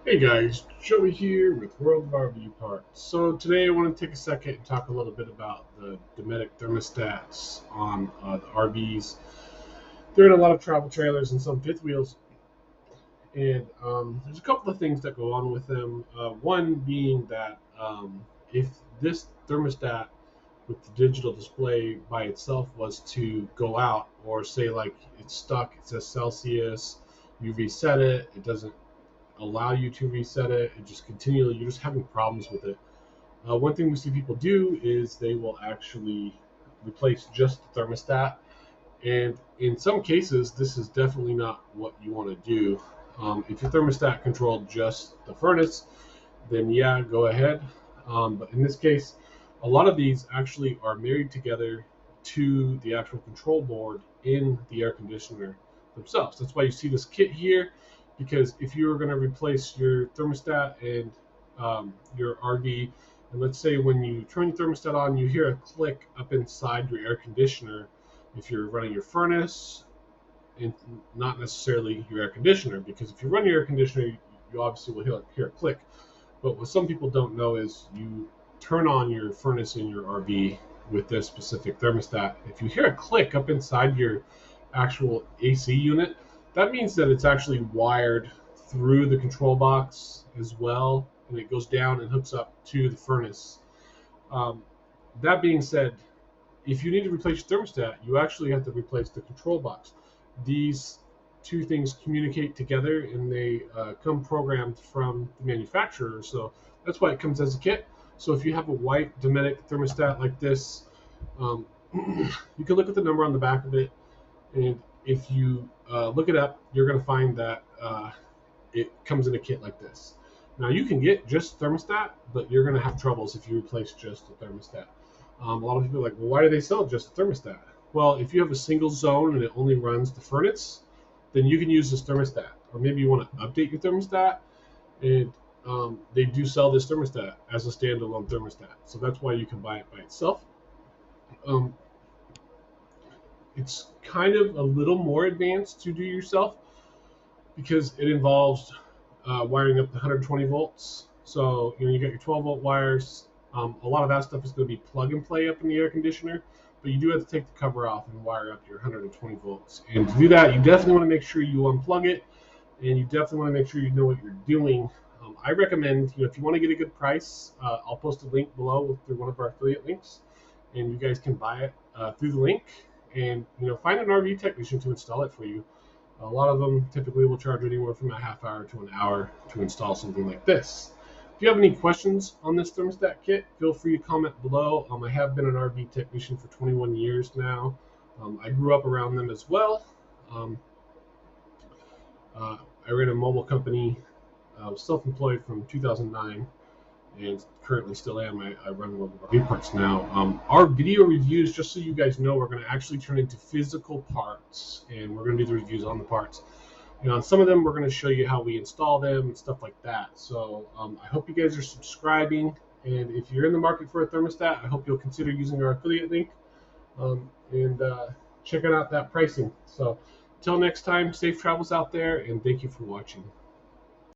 Hey guys, Joey here with World of RV Parts. So today I want to take a second and talk a little bit about the Dometic thermostats on the RVs. They're in a lot of travel trailers and some fifth wheels, and there's a couple of things that go on with them. One being that if this thermostat with the digital display by itself was to go out, or say like it's stuck, it says Celsius, you reset it, it doesn't allow you to reset it. It just continually, you're just having problems with it. One thing we see people do is they will actually replace just the thermostat. And in some cases, this is definitely not what you want to do. If your thermostat controlled just the furnace, then yeah, go ahead. But in this case, a lot of these actually are married together to the actual control board in the air conditioner themselves. That's why you see this kit here, because if you were going to replace your thermostat and your RV, and let's say when you turn your thermostat on, you hear a click up inside your air conditioner. If you're running your furnace, and not necessarily your air conditioner, because if you run your air conditioner, you obviously will hear a click. But what some people don't know is you turn on your furnace in your RV with this specific thermostat. If you hear a click up inside your actual AC unit, that means that it's actually wired through the control box as well, and it goes down and hooks up to the furnace. Um, that being said, if you need to replace your thermostat, you actually have to replace the control box. These two things communicate together, and they come programmed from the manufacturer. So that's why it comes as a kit. So if you have a white Dometic thermostat like this, um, you can look at the number on the back of it, and if you look it up, you're going to find that it comes in a kit like this. Now you can get just thermostat, but you're going to have troubles if you replace just the thermostat. A lot of people are like, well, why do they sell just the thermostat? Well, if you have a single zone and it only runs the furnace, then you can use this thermostat. Or maybe you want to update your thermostat, and they do sell this thermostat as a standalone thermostat. So that's why you can buy it by itself. Um, it's kind of a little more advanced to do yourself because it involves wiring up the 120 volts. So you got your 12-volt wires. A lot of that stuff is going to be plug and play up in the air conditioner, but you do have to take the cover off and wire up your 120 volts. And to do that, you definitely want to make sure you unplug it, and you definitely want to make sure you know what you're doing. I recommend, if you want to get a good price, I'll post a link below through one of our affiliate links, and you guys can buy it through the link. And find an RV technician to install it for you. A lot of them typically will charge anywhere from a half hour to an hour to install something like this. If you have any questions on this thermostat kit, feel free to comment below. I have been an RV technician for 21 years now. I grew up around them as well. Um, I ran a mobile company. I was self-employed from 2009 and currently still am. I run World of RV Parts now. Our video reviews, just so you guys know, we're going to actually turn into physical parts, and we're going to do the reviews on the parts. On some of them, we're going to show you how we install them and stuff like that. So I hope you guys are subscribing, and if you're in the market for a thermostat, I hope you'll consider using our affiliate link and checking out that pricing. So until next time, safe travels out there, and thank you for watching.